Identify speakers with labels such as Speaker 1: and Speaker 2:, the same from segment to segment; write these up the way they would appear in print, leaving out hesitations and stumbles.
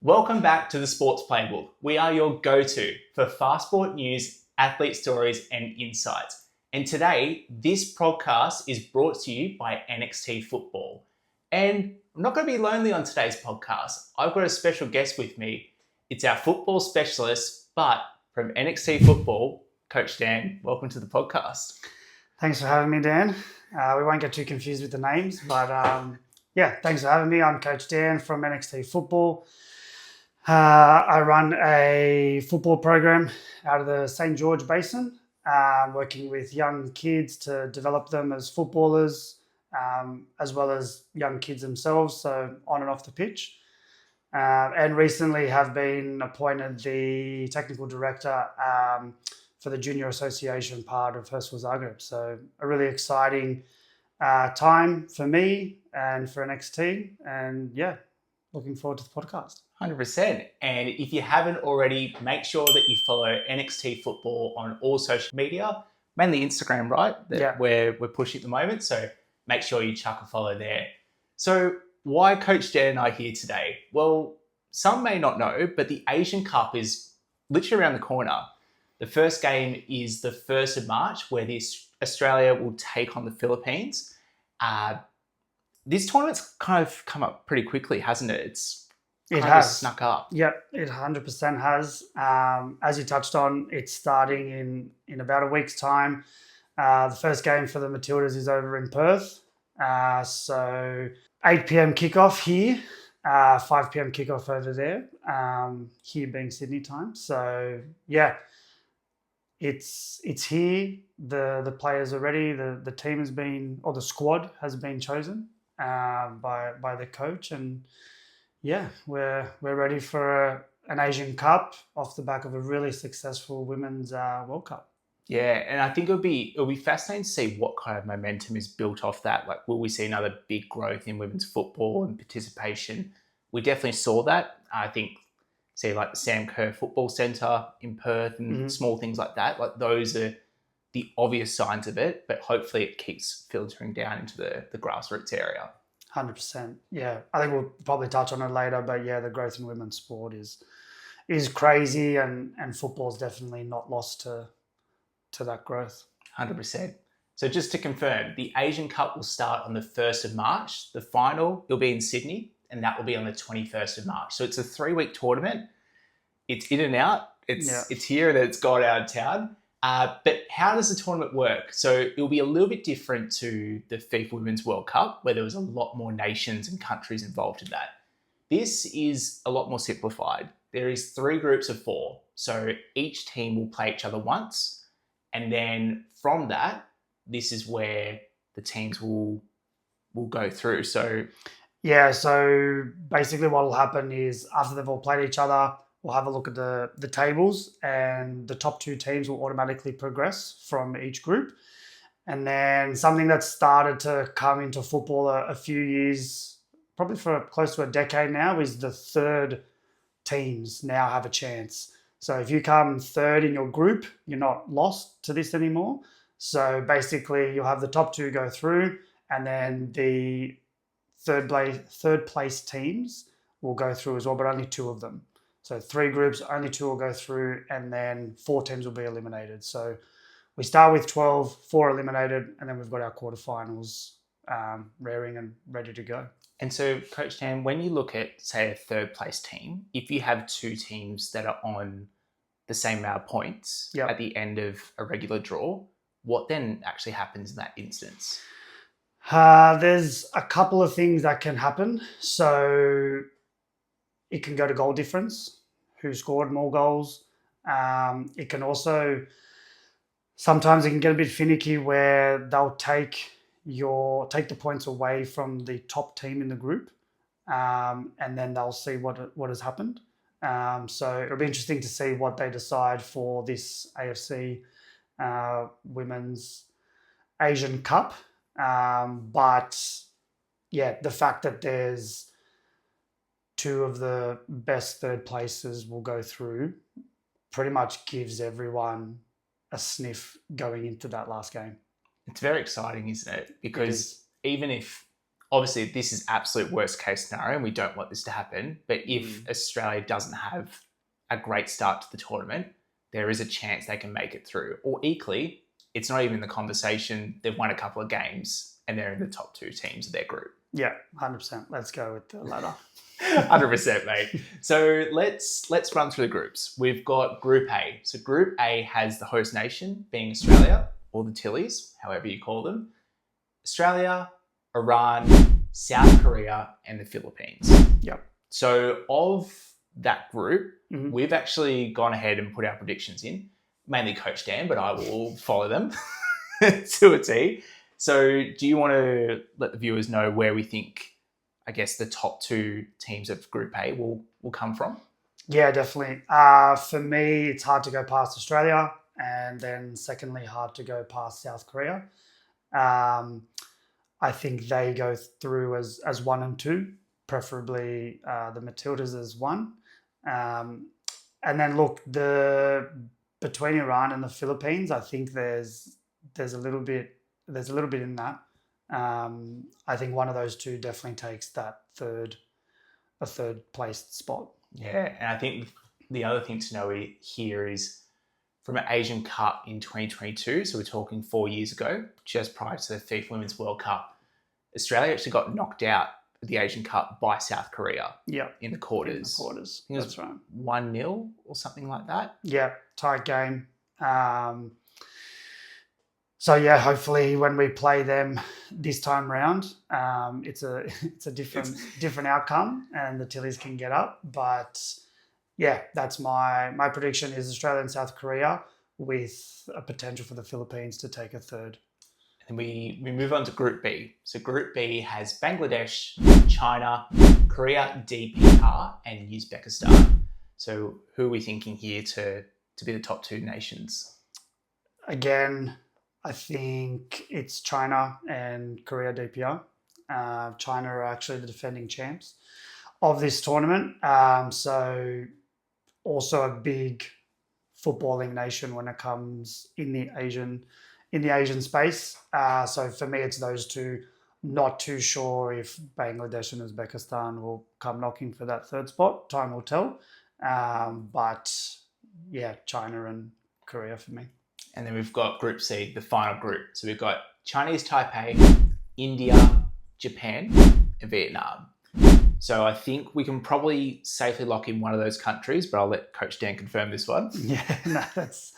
Speaker 1: Welcome back to the Sports Playbook. We are your go-to for fast sport news, athlete stories, and insights. And today, this podcast is brought to you by NXT Football. And I'm not going to be lonely on today's podcast. I've got a special guest with me. It's our football specialist, but from NXT Football, Coach Dan. Welcome to the podcast.
Speaker 2: Thanks for having me, Dan. We won't get too confused with the names, but thanks for having me. I'm Coach Dan from NXT Football. I run a football program out of the St. George Basin, working with young kids to develop them as footballers, as well as young kids themselves, so on and off the pitch. And recently have been appointed the technical director for the junior association part of Herschel Zagreb. So a really exciting time for me and for NXT. And looking forward to the podcast.
Speaker 1: 100%. And if you haven't already, make sure that you follow NXT Football on all social media, mainly Instagram, right? Where we're pushing at the moment. So make sure you chuck a follow there. So why Coach Dan and I here today? Well, some may not know, but the Asian Cup is literally around the corner. The first game is the 1st of March, where Australia will take on the Philippines. This tournament's kind of come up pretty quickly, hasn't it?
Speaker 2: It has
Speaker 1: snuck up.
Speaker 2: Yep, it 100% has. As you touched on, it's starting in about a week's time. The first game for the Matildas is over in Perth. So 8 p.m. kickoff here, 5 p.m. kickoff over there, here being Sydney time. So it's here. The players are ready. The team has been, or the squad has been chosen by the coach, and we're ready for an Asian Cup off the back of a really successful Women's World Cup.
Speaker 1: Yeah, and I think it'll be fascinating to see what kind of momentum is built off that. Like, will we see another big growth in women's football and participation? We definitely saw that. I think, see, like the Sam Kerr Football Centre in Perth and small things like that. Like, those are the obvious signs of it, but hopefully it keeps filtering down into the grassroots area.
Speaker 2: 100%. Yeah, I think we'll probably touch on it later, but the growth in women's sport is crazy, and football's definitely not lost to that growth.
Speaker 1: 100%. So just to confirm, the Asian Cup will start on the 1st of March. The final will be in Sydney, and that will be on the 21st of March. So it's a 3-week tournament. It's in and out. It's here and it's gone out of town. But how does the tournament work? So it'll be a little bit different to the FIFA Women's World Cup, where there was a lot more nations and countries involved in that. This is a lot more simplified. There is 3 groups of 4. So each team will play each other once. And then from that, this is where the teams will go through. So
Speaker 2: basically what will happen is after they've all played each other, we'll have a look at the tables, and the top 2 teams will automatically progress from each group. And then something that started to come into football a few years, probably for close to a decade now, is the 3rd teams now have a chance. So if you come 3rd in your group, you're not lost to this anymore. So basically you'll have the top 2 go through, and then the third place teams will go through as well, but only 2 of them. So 3 groups, only 2 will go through, and then 4 teams will be eliminated. So we start with 12, 4 eliminated, and then we've got our quarterfinals rearing and ready to go.
Speaker 1: And so, Coach Dan, when you look at, say, a 3rd place team, if you have 2 teams that are on the same amount of points at the end of a regular draw, what then actually happens in that instance?
Speaker 2: There's a couple of things that can happen. So it can go to goal difference, who scored more goals. It can also, sometimes it can get a bit finicky where they'll take the points away from the top team in the group, and then they'll see what has happened. So it'll be interesting to see what they decide for this AFC Women's Asian Cup. But the fact that there's 2 of the best 3rd places will go through pretty much gives everyone a sniff going into that last game.
Speaker 1: It's very exciting, isn't it? Because even if obviously this is absolute worst case scenario and we don't want this to happen. But if Australia doesn't have a great start to the tournament, there is a chance they can make it through. Or equally, it's not even the conversation. They've won a couple of games and they're in the top 2 teams of their group.
Speaker 2: Yeah, 100%. Let's go with the latter.
Speaker 1: 100%, mate. So let's run through the groups. We've got Group A. So Group A has the host nation being Australia, or the Tillies, however you call them. Australia, Iran, South Korea, and the Philippines.
Speaker 2: Yep.
Speaker 1: So of that group, we've actually gone ahead and put our predictions in, mainly Coach Dan, but I will follow them to a T. So do you want to let the viewers know where we think, I guess, the top 2 teams of Group A will come from?
Speaker 2: Yeah, definitely. For me, it's hard to go past Australia, and then secondly, hard to go past South Korea. I think they go through as 1 and 2, preferably the Matildas as 1. And then look, between Iran and the Philippines, I think there's a little bit in that. I think one of those 2 definitely takes that third placed spot.
Speaker 1: Yeah, and I think the other thing to know here is from an Asian Cup in 2022, so we're talking 4 years ago, just prior to the FIFA Women's World Cup, Australia actually got knocked out of the Asian Cup by South Korea in the quarters.
Speaker 2: That's right.
Speaker 1: 1-0 or something like that.
Speaker 2: Yeah, tight game. So yeah, hopefully when we play them this time round, it's a different outcome, and the Tillies can get up. But yeah, that's my prediction is Australia and South Korea, with a potential for the Philippines to take a third.
Speaker 1: And we move on to Group B. So Group B has Bangladesh, China, Korea, DPR, and Uzbekistan. So who are we thinking here to be the top 2 nations?
Speaker 2: Again, I think it's China and Korea DPR. China are actually the defending champs of this tournament. So also a big footballing nation when it comes in the Asian space. So for me, it's those 2. Not too sure if Bangladesh and Uzbekistan will come knocking for that third spot. Time will tell. But yeah, China and Korea for me.
Speaker 1: And then we've got Group C, the final group. So we've got Chinese Taipei, India, Japan, and Vietnam. So I think we can probably safely lock in one of those countries, but I'll let Coach Dan confirm this one.
Speaker 2: Yeah, no, that's...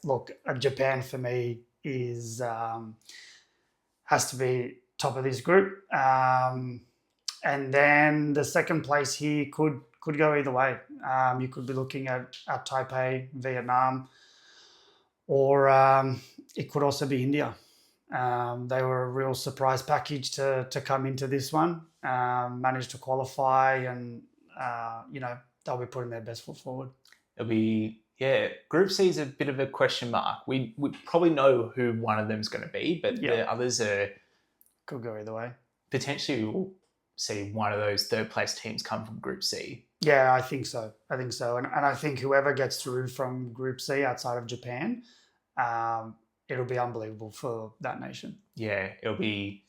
Speaker 2: look, Japan for me is has to be top of this group. And then the second place here could go either way. You could be looking at Taipei, Vietnam, or it could also be India. They were a real surprise package to come into this one, managed to qualify, and they'll be putting their best foot forward.
Speaker 1: It'll be, Group C is a bit of a question mark. We probably know who one of them is going to be, but the others
Speaker 2: could go either way.
Speaker 1: Potentially we'll see one of those third place teams come from Group C.
Speaker 2: Yeah, I think so. And I think whoever gets through from Group C outside of Japan, it'll be unbelievable for that nation.
Speaker 1: Yeah, it'll be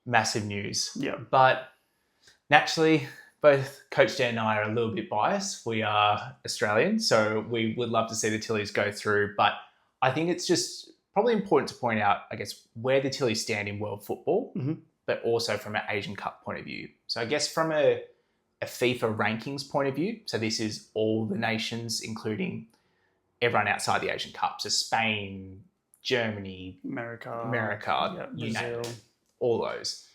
Speaker 1: massive news.
Speaker 2: Yeah.
Speaker 1: But naturally, both Coach Dan and I are a little bit biased. We are Australian, so we would love to see the Tillies go through. But I think it's just probably important to point out, I guess, where the Tillies stand in world football, but also from an Asian Cup point of view. So I guess from a FIFA rankings point of view, so this is all the nations, including everyone outside the Asian Cup. So Spain, Germany, America, you name it, all those.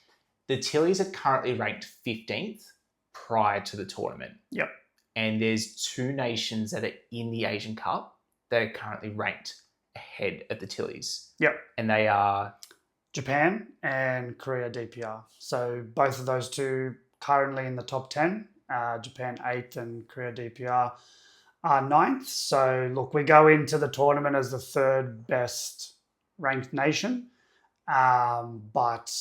Speaker 1: The Tillies are currently ranked 15th prior to the tournament.
Speaker 2: Yep.
Speaker 1: And there's 2 nations that are in the Asian Cup that are currently ranked ahead of the Tillies.
Speaker 2: Yep.
Speaker 1: And they are
Speaker 2: Japan and Korea DPR. So both of those 2 currently in the top 10. Japan 8th and Korea DPR are 9th. So look, we go into the tournament as the 3rd best ranked nation. But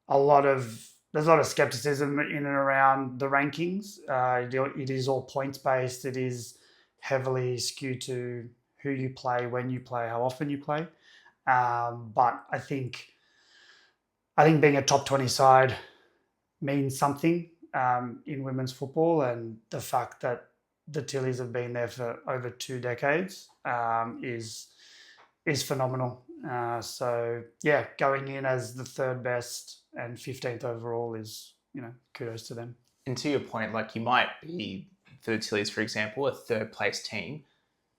Speaker 2: there's a lot of skepticism in and around the rankings. It is all points based. It is heavily skewed to who you play, when you play, how often you play. But I think I think being a top 20 side means something in women's football, and the fact that the Tillies have been there for over 2 decades is phenomenal. So yeah, going in as the third best and 15th overall is, kudos to them.
Speaker 1: And to your point, like you might be, for the Tillies, for example, a third place team,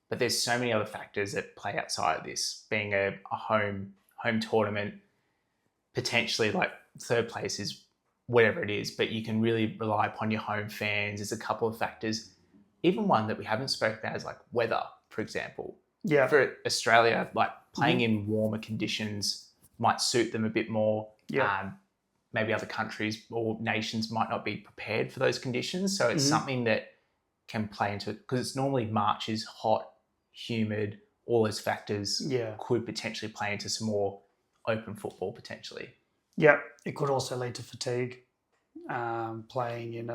Speaker 1: but there's so many other factors that play outside of this. Being a home tournament, potentially like third place is whatever it is, but you can really rely upon your home fans. There's a couple of factors. Even one that we haven't spoken about is like weather, for example.
Speaker 2: Yeah.
Speaker 1: For Australia, like playing in warmer conditions might suit them a bit more.
Speaker 2: Yeah.
Speaker 1: Maybe other countries or nations might not be prepared for those conditions. So it's something that can play into it, because it's normally March is hot, humid, all those factors could potentially play into some more open football potentially.
Speaker 2: Yeah, it could also lead to fatigue. Playing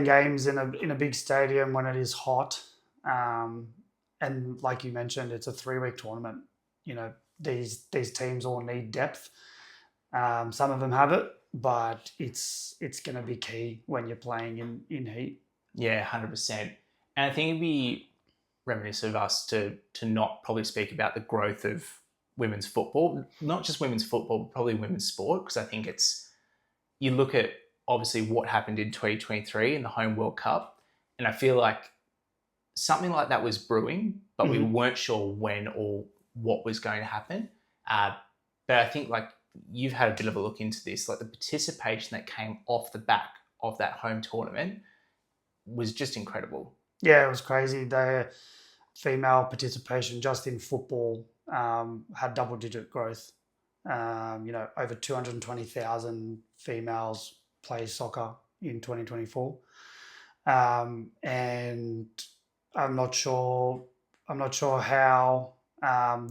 Speaker 2: games in a big stadium when it is hot, and like you mentioned, it's a 3-week tournament. These teams all need depth. Some of them have it, but it's going to be key when you're playing in heat.
Speaker 1: Yeah, 100%. And I think it'd be reminiscent of us to not probably speak about the growth of women's football, not just women's football, but probably women's sport, because I think you look at obviously what happened in 2023 in the Home World Cup, and I feel like something like that was brewing, but we weren't sure when or what was going to happen. But I think like you've had a bit of a look into this, like the participation that came off the back of that home tournament was just incredible.
Speaker 2: Yeah, it was crazy. The female participation just in football had double-digit growth. Over 220,000 females play soccer in 2024, and I'm not sure how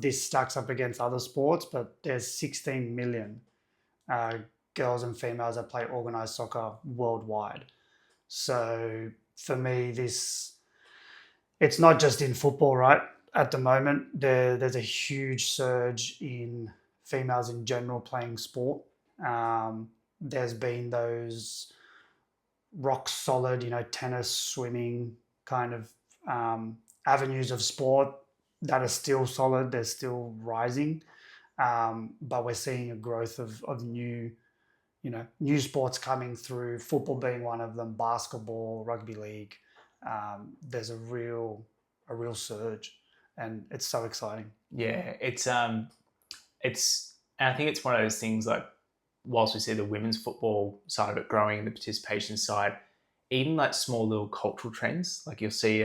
Speaker 2: this stacks up against other sports, but there's 16 million girls and females that play organised soccer worldwide. So for me, it's not just in football, right? At the moment, there's a huge surge in females in general playing sport. There's been those rock solid, tennis, swimming kind of avenues of sport that are still solid. They're still rising, but we're seeing a growth of new sports coming through. Football being one of them, basketball, rugby league. There's a real surge, and it's so exciting.
Speaker 1: Yeah, and I think it's one of those things like, whilst we see the women's football side of it growing and the participation side, even like small little cultural trends, like you'll see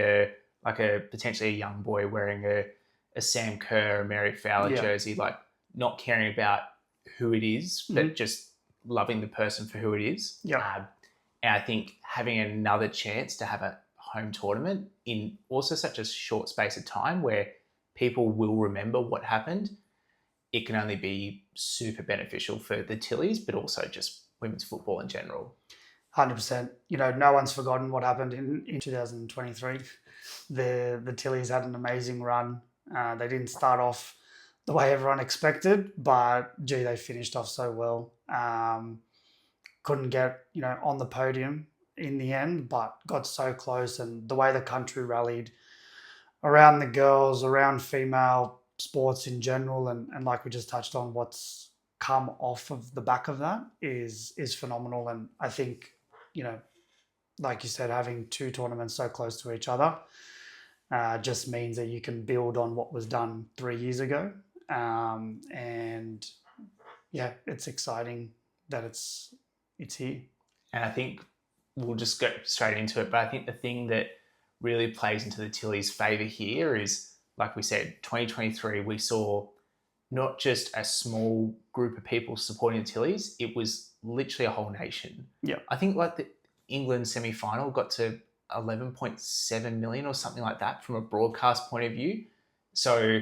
Speaker 1: potentially a young boy wearing a Sam Kerr, a Mary Fowler jersey, like not caring about who it is, but just loving the person for who it is.
Speaker 2: Yeah.
Speaker 1: And I think having another chance to have a home tournament in also such a short space of time where people will remember what happened, it can only be super beneficial for the Tillies, but also just women's football in general.
Speaker 2: 100%. No one's forgotten what happened in 2023. The Tillies had an amazing run. They didn't start off the way everyone expected, but gee, they finished off so well. Couldn't get on the podium in the end, but got so close. And the way the country rallied around the girls, around female sports in general, and like we just touched on, what's come off of the back of that is phenomenal. And I think, like you said, having two tournaments so close to each other just means that you can build on what was done 3 years ago. And yeah, it's exciting that it's here.
Speaker 1: And I think we'll just go straight into it. But I think the thing that really plays into the Tillies' favour here is, like we said, 2023, we saw not just a small group of people supporting the Tillies, it was literally a whole nation.
Speaker 2: Yeah.
Speaker 1: I think like the England semi-final got to 11.7 million or something like that from a broadcast point of view. So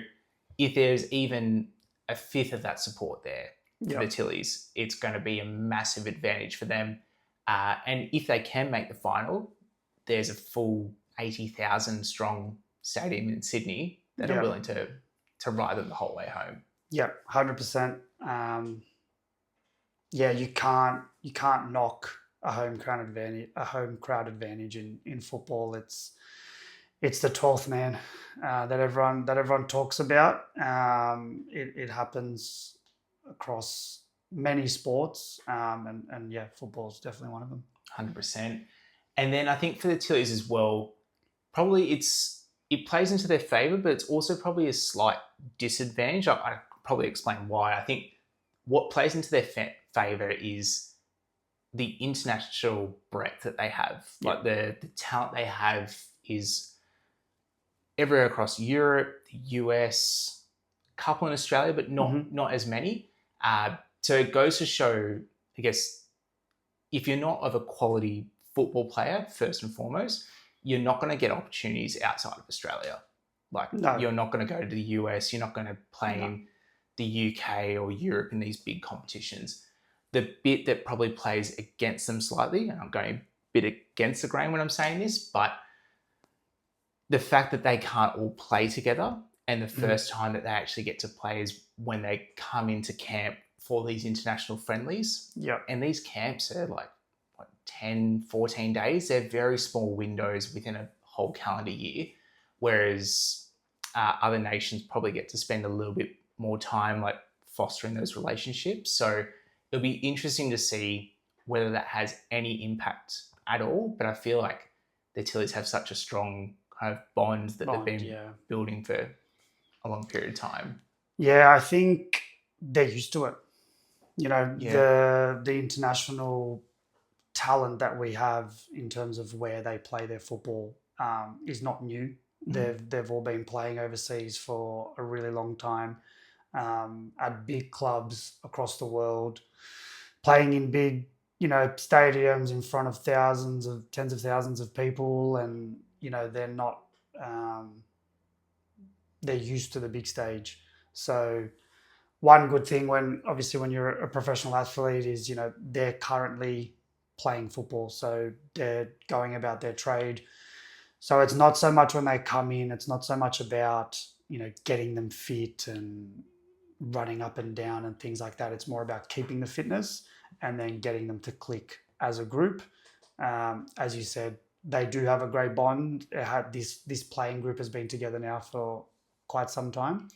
Speaker 1: if there's even a fifth of that support there for the Tillies, it's going to be a massive advantage for them. And if they can make the final, there's a full 80,000 strong stadium in Sydney that are willing to ride them the whole way home.
Speaker 2: Yeah, 100%. yeah, you can't knock a home crowd advantage in football. It's the 12th man that everyone talks about. It happens across many sports, and yeah, football is definitely one of them.
Speaker 1: 100%. And then I think for the Tillies as well, probably it plays into their favour, but it's also probably a slight disadvantage. I could probably explain why. I think what plays into their favour is the international breadth that they have.
Speaker 2: Yeah.
Speaker 1: Like the talent they have is everywhere across Europe, the US, a couple in Australia, but not as many. So it goes to show, I guess, if you're not of a quality football player, first and foremost, you're not going to get opportunities outside of Australia. Like
Speaker 2: No.
Speaker 1: you're not going to go to the US, you're not going to play
Speaker 2: No.
Speaker 1: in the UK or Europe in these big competitions. The bit that probably plays against them slightly, and I'm going a bit against the grain when I'm saying this, but the fact that they can't all play together, and the first time that they actually get to play is when they come into camp for these international friendlies.
Speaker 2: Yeah.
Speaker 1: And these camps are like 10, 14 days. They're very small windows within a whole calendar year, whereas other nations probably get to spend a little bit more time like fostering those relationships. So it'll be interesting to see whether that has any impact at all. But I feel like the Tillies have such a strong kind of bond that they've been building for a long period of time.
Speaker 2: Yeah, I think they're used to it. You know, the international talent that we have in terms of where they play their football is not new. They've all been playing overseas for a really long time, at big clubs across the world, playing in big, stadiums in front of tens of thousands of people, and they're not. They're used to the big stage. So one good thing when you're a professional athlete is they're currently playing football, so they're going about their trade. So it's not so much when they come in, it's not so much about getting them fit and running up and down and things like that. It's more about keeping the fitness and then getting them to click as a group. As you said, they do have a great bond. This playing group has been together now for quite some time,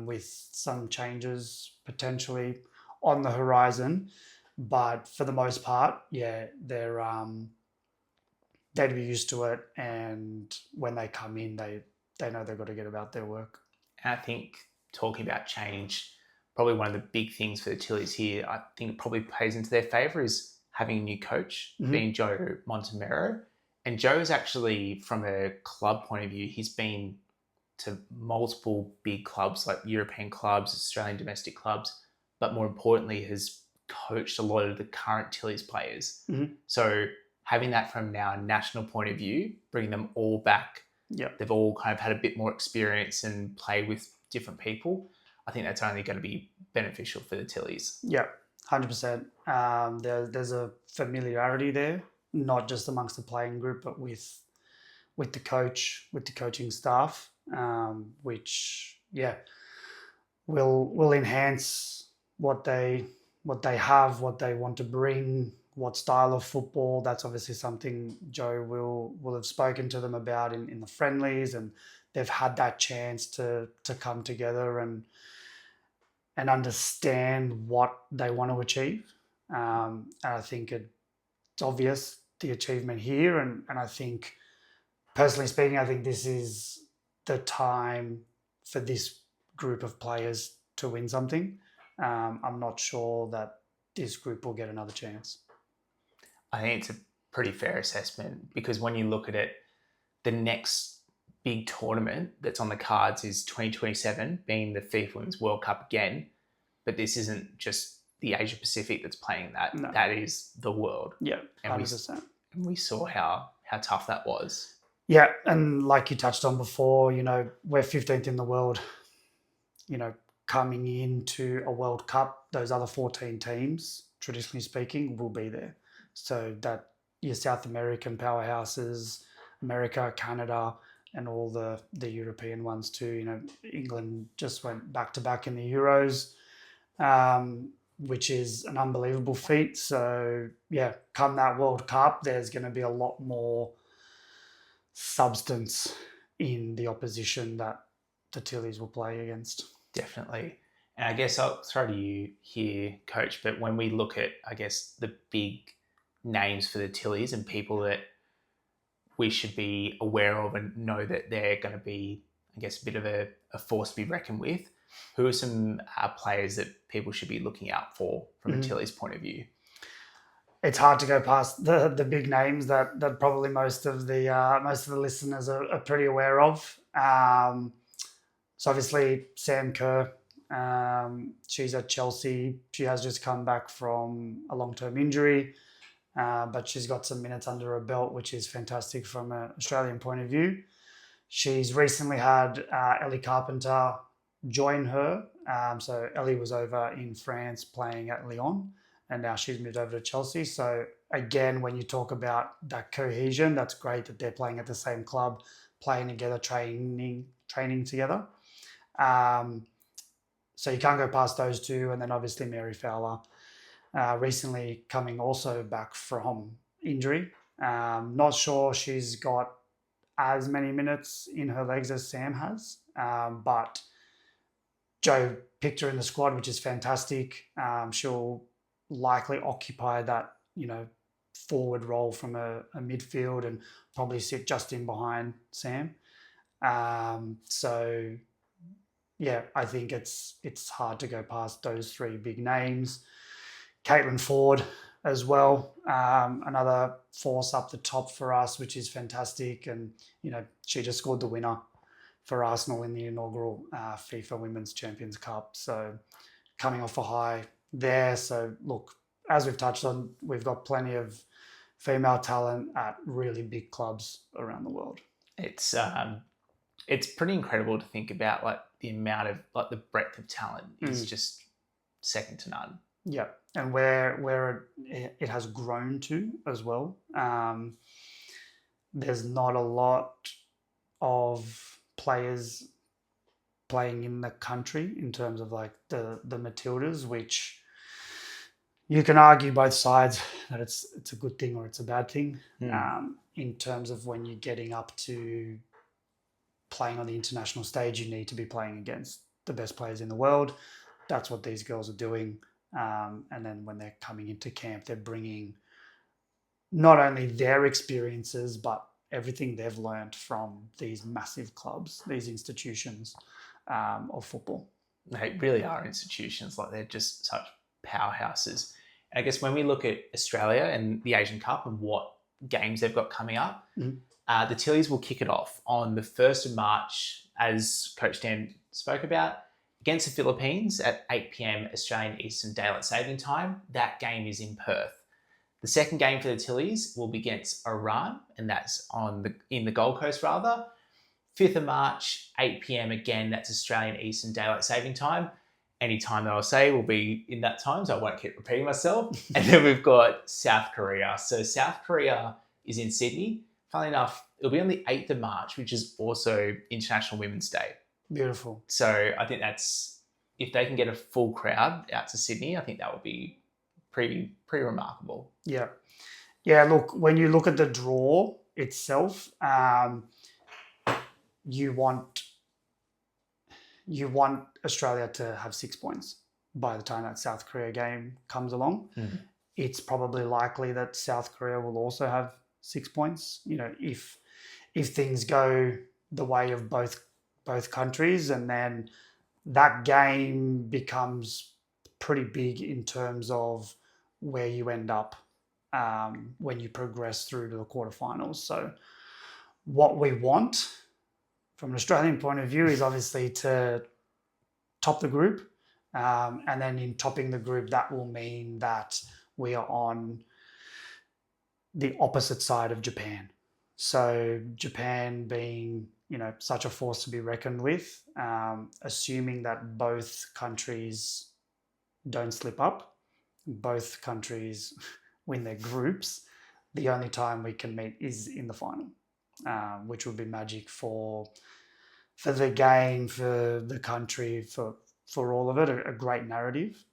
Speaker 2: with some changes potentially on the horizon. But for the most part, yeah, they'd be used to it, and when they come in, they know they've got to get about their work.
Speaker 1: And I think talking about change, probably one of the big things for the Tillies here, I think it probably plays into their favour is having a new coach, being Joe Montemero. And Joe is actually, from a club point of view, he's been to multiple big clubs like European clubs, Australian domestic clubs, but more importantly has coached a lot of the current Tillies players. So having that from now a national point of view, bringing them all back, they've all kind of had a bit more experience and play with different people. I think that's only going to be beneficial for the Tillies.
Speaker 2: Yeah, 100%. There's a familiarity there, not just amongst the playing group, but with the coach, with the coaching staff, which will enhance what they have, what they want to bring, what style of football. That's obviously something Joe will have spoken to them about in the friendlies, and they've had that chance to come together and understand what they want to achieve. And I think it's obvious the achievement here, and I think, personally speaking, I think this is the time for this group of players to win something. I'm not sure that this group will get another chance.
Speaker 1: I think it's a pretty fair assessment, because when you look at it, the next big tournament that's on the cards is 2027, being the FIFA Women's World Cup again. But this isn't just the Asia Pacific that's playing that. No. That is the world.
Speaker 2: Yeah, 100%.
Speaker 1: And we saw how tough that was.
Speaker 2: Yeah, and like you touched on before, we're 15th in the world. Coming into a World Cup, those other 14 teams, traditionally speaking, will be there. So that your South American powerhouses, America, Canada, and all the European ones too. England just went back to back in the Euros. which is an unbelievable feat. So yeah, come that World Cup, there's going to be a lot more substance in the opposition that the Tillies will play against.
Speaker 1: Definitely. And I guess I'll throw to you here, Coach, but when we look at, I guess, the big names for the Tillies and people that we should be aware of and know that they're going to be, I guess, a bit of a force to be reckoned with, who are some players that people should be looking out for from a Tillies point of view?
Speaker 2: It's hard to go past the big names that probably most of the listeners are pretty aware of. So obviously Sam Kerr, she's at Chelsea. She has just come back from a long-term injury, but she's got some minutes under her belt, which is fantastic from an Australian point of view. She's recently had Ellie Carpenter join her. So Ellie was over in France playing at Lyon, and now she's moved over to Chelsea. So again, when you talk about that cohesion, that's great that they're playing at the same club, playing together, training together. So you can't go past those two. And then obviously Mary Fowler, recently coming also back from injury. Not sure she's got as many minutes in her legs as Sam has, but Joe picked her in the squad, which is fantastic. She'll likely occupy that, forward role from a midfield and probably sit just in behind Sam. So yeah, I think it's hard to go past those three big names. Caitlin Ford as well, another force up the top for us, which is fantastic. And, she just scored the winner for Arsenal in the inaugural FIFA Women's Champions Cup. So coming off a high there. So look, as we've touched on, we've got plenty of female talent at really big clubs around the world.
Speaker 1: It's pretty incredible to think about, like, the amount of, like, the breadth of talent is just second to none.
Speaker 2: Yeah, and where it has grown to as well. There's not a lot of players playing in the country in terms of like the Matildas, which you can argue both sides that it's a good thing or it's a bad thing. In terms of when you're getting up to playing on the international stage, you need to be playing against the best players in the world. That's what these girls are doing. And then when they're coming into camp, they're bringing not only their experiences, but everything they've learned from these massive clubs, these institutions of football.
Speaker 1: They really are institutions. Like, they're just such powerhouses. I guess when we look at Australia and the Asian Cup and what games they've got coming up, the Tillies will kick it off on the 1st of March, as Coach Dan spoke about, against the Philippines at 8 p.m. Australian Eastern Daylight Saving Time. That game is in Perth. The second game for the Tillies will be against Iran, and that's in the Gold Coast rather. 5th of March, 8 p.m. again, that's Australian Eastern Daylight Saving Time. Any time that I'll say will be in that time, so I won't keep repeating myself. And then we've got South Korea. So South Korea is in Sydney. Funnily enough, it'll be on the 8th of March, which is also International Women's Day.
Speaker 2: Beautiful.
Speaker 1: So I think if they can get a full crowd out to Sydney, I think that would be pretty remarkable.
Speaker 2: Yeah. Yeah, look, when you look at the draw itself, you want Australia to have 6 points by the time that South Korea game comes along. It's probably likely that South Korea will also have 6 points. If things go the way of both countries, and then that game becomes pretty big in terms of where you end up when you progress through to the quarterfinals. So what we want from an Australian point of view is obviously to top the group. And then in topping the group, that will mean that we are on the opposite side of Japan. So Japan being, such a force to be reckoned with, assuming that both countries don't slip up, both countries win their groups, the only time we can meet is in the final, which would be magic for the game, for the country, for all of it, a great narrative.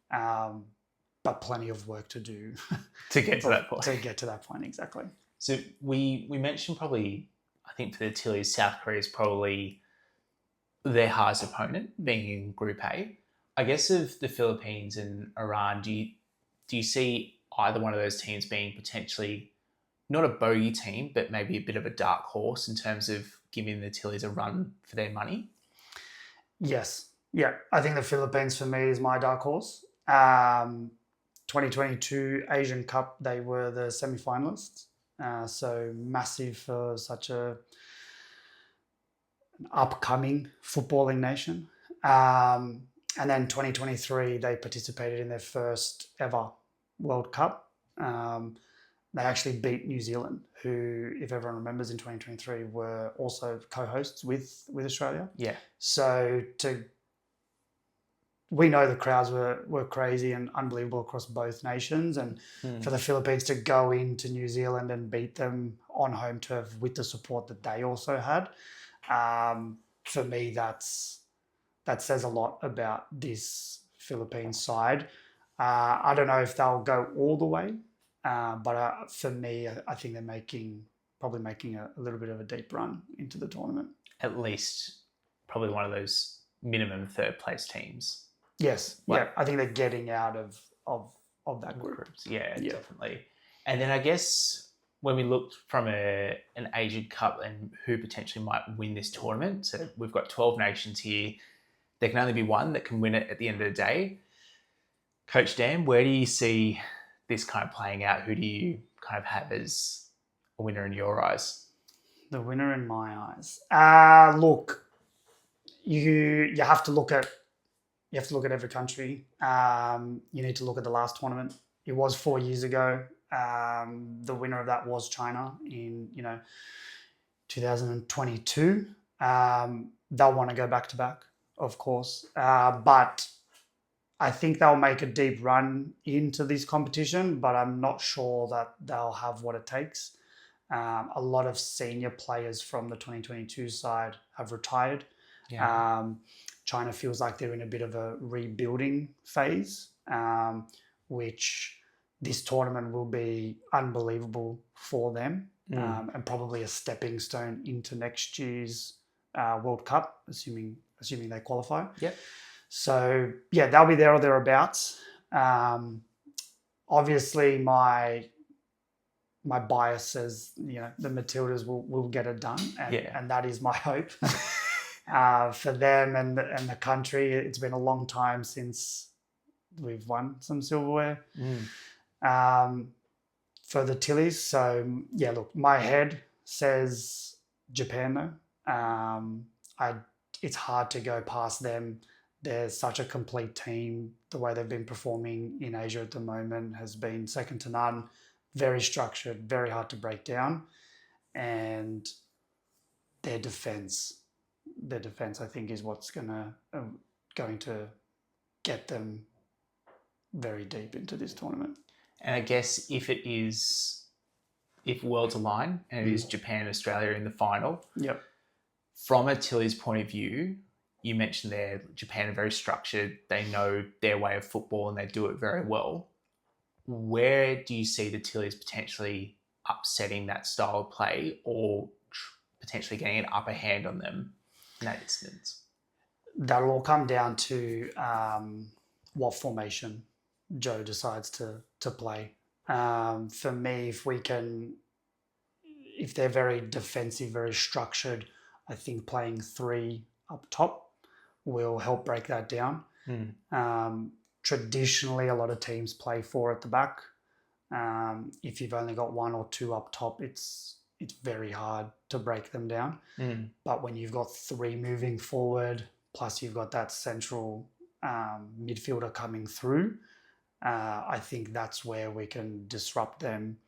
Speaker 2: but plenty of work to do
Speaker 1: to get to that point.
Speaker 2: To get to that point, exactly.
Speaker 1: So we mentioned probably, I think for the Tillies, South Korea is probably their hardest opponent, being in Group A. I guess of the Philippines and Iran, do you see either one of those teams being potentially not a bogey team, but maybe a bit of a dark horse in terms of giving the Tillies a run for their money?
Speaker 2: Yes. Yeah. I think the Philippines for me is my dark horse. 2022 Asian Cup, they were the semi-finalists. So massive for such an upcoming footballing nation. And then 2023, they participated in their first ever World Cup. They actually beat New Zealand, who, if everyone remembers, in 2023 were also co-hosts with Australia.
Speaker 1: Yeah.
Speaker 2: So we know the crowds were crazy and unbelievable across both nations, and for the Philippines to go into New Zealand and beat them on home turf with the support that they also had, for me, that says a lot about this Philippine side. I don't know if they'll go all the way, but for me, I think they're probably making a little bit of a deep run into the tournament.
Speaker 1: At least probably one of those minimum third place teams.
Speaker 2: Yes, yeah, I think they're getting out of that group.
Speaker 1: Groups. Yeah, definitely. And then I guess when we looked from an Asian Cup and who potentially might win this tournament, so we've got 12 nations here. There can only be one that can win it at the end of the day. Coach Dan, where do you see this kind of playing out? Who do you kind of have as a winner in your eyes?
Speaker 2: The winner in my eyes. Look, you have to look at every country. You need to look at the last tournament. It was 4 years ago. The winner of that was China in 2022. They'll want to go back to back, of course, but I think they'll make a deep run into this competition. But I'm not sure that they'll have what it takes. A lot of senior players from the 2022 side have retired. Yeah. China feels like they're in a bit of a rebuilding phase, which this tournament will be unbelievable for them, and probably a stepping stone into next year's World Cup, assuming they qualify.
Speaker 1: Yeah.
Speaker 2: So yeah, they'll be there or thereabouts. Obviously, my bias says the Matildas will get it done, and that is my hope. For them and the country. It's been a long time since we've won some silverware for the Tillies. So yeah, look, my head says Japan though. It's hard to go past them. They're such a complete team. The way they've been performing in Asia at the moment has been second to none. Very structured, very hard to break down, and their defense, I think, is what's going to get them very deep into this tournament.
Speaker 1: And I guess if worlds align and it is Japan and Australia in the final,
Speaker 2: yep.
Speaker 1: From a Tilly's point of view, you mentioned there Japan are very structured. They know their way of football and they do it very well. Where do you see the Tillies potentially upsetting that style of play or potentially getting an upper hand on them in that instance?
Speaker 2: That'll all come down to what formation Joe decides to play. For me, if they're very defensive, very structured, I think playing 3 up top will help break that down. Traditionally, a lot of teams play 4 at the back. If you've only got 1 or 2 up top, it's very hard to break them down. But when you've got 3 moving forward, plus you've got that central midfielder coming through, I think that's where we can disrupt them,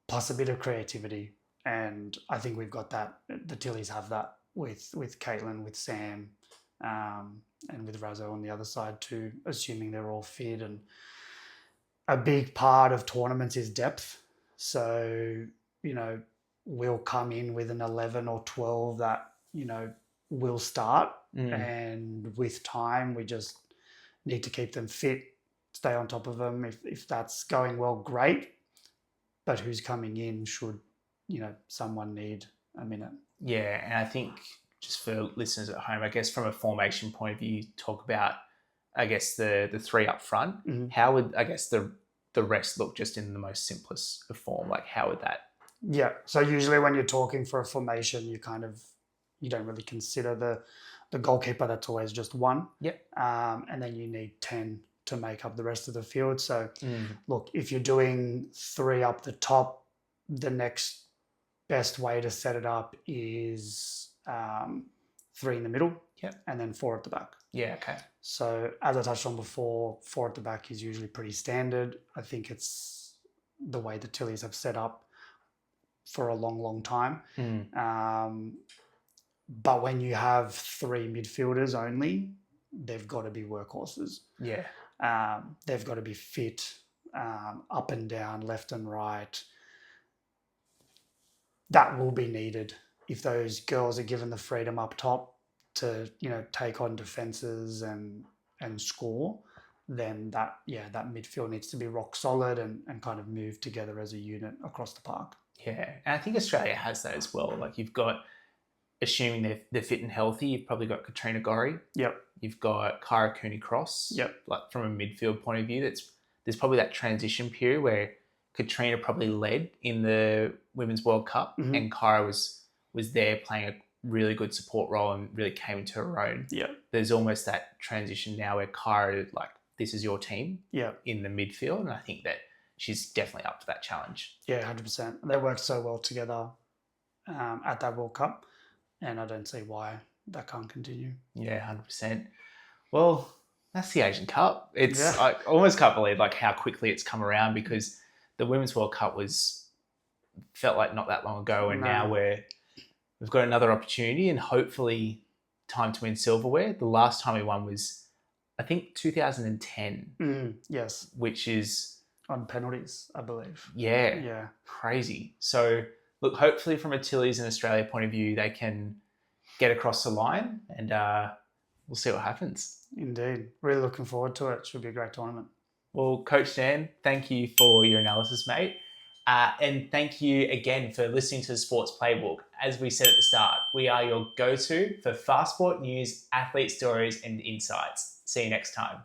Speaker 2: plus a bit of creativity. And I think we've got that. The Tillies have that with Caitlin, with Sam, and with Razzo on the other side too, assuming they're all fit. And a big part of tournaments is depth. So, we'll come in with an 11 or 12 that, will start. And with time, we just need to keep them fit, stay on top of them. If that's going well, great. But who's coming in should, someone need a minute.
Speaker 1: Yeah, and I think just for listeners at home, I guess from a formation point of view, talk about, I guess, the three up front.
Speaker 2: Mhm.
Speaker 1: How would, I guess, the rest look just in the most simplest of form? Like, how would that?
Speaker 2: Yeah. So usually when you're talking for a formation, you don't really consider the goalkeeper. That's always just one.
Speaker 1: Yep.
Speaker 2: And then you need 10 to make up the rest of the field. So
Speaker 1: Mm.
Speaker 2: look, if you're doing three up the top, the next best way to set it up is three in the middle.
Speaker 1: Yep.
Speaker 2: And then four at the back.
Speaker 1: Yeah, okay.
Speaker 2: So as I touched on before, four at the back is usually pretty standard. I think it's the way the Tillies have set up for a long, long time.
Speaker 1: Mm.
Speaker 2: But when you have three midfielders only, they've got to be workhorses.
Speaker 1: Yeah.
Speaker 2: They've got to be fit, up and down, left and right. That will be needed if those girls are given the freedom up top to, take on defenses and score. Then that midfield needs to be rock solid and kind of move together as a unit across the park.
Speaker 1: Yeah, and I think Australia has that as well. Like, you've got, assuming they're fit and healthy, you've probably got Katrina Gorry.
Speaker 2: Yep.
Speaker 1: You've got Kyra Cooney-Cross.
Speaker 2: Yep. Like,
Speaker 1: from a midfield point of view, there's probably that transition period where Katrina probably led in the Women's World Cup,
Speaker 2: Mhm.
Speaker 1: and Kyra was there playing a really good support role and really came into her own.
Speaker 2: Yep.
Speaker 1: There's almost that transition now where Kyra, like, this is your team
Speaker 2: Yep.
Speaker 1: in the midfield, and I think that she's definitely up to that challenge.
Speaker 2: Yeah, 100%. They worked so well together at that World Cup, and I don't see why that can't continue.
Speaker 1: Yeah, 100%. Well, that's the Asian Cup. It's
Speaker 2: Yeah.
Speaker 1: I almost can't believe like how quickly it's come around, because the Women's World Cup felt like not that long ago, and
Speaker 2: No.
Speaker 1: now we've got another opportunity and hopefully time to win silverware. The last time we won was, I think, 2010,
Speaker 2: Yes,
Speaker 1: which is,
Speaker 2: on penalties, I believe.
Speaker 1: yeah,
Speaker 2: Yeah.
Speaker 1: crazy. So look, hopefully from a Tillies and Australia point of view, they can get across the line, and we'll see what happens.
Speaker 2: Indeed. Really looking forward to it. Should be a great tournament.
Speaker 1: Well, Coach Dan, thank you for your analysis, mate. And thank you again for listening to the Sports Playbook. As we said at the start, we are your go-to for fast sport news, athlete stories, and insights. See you next time.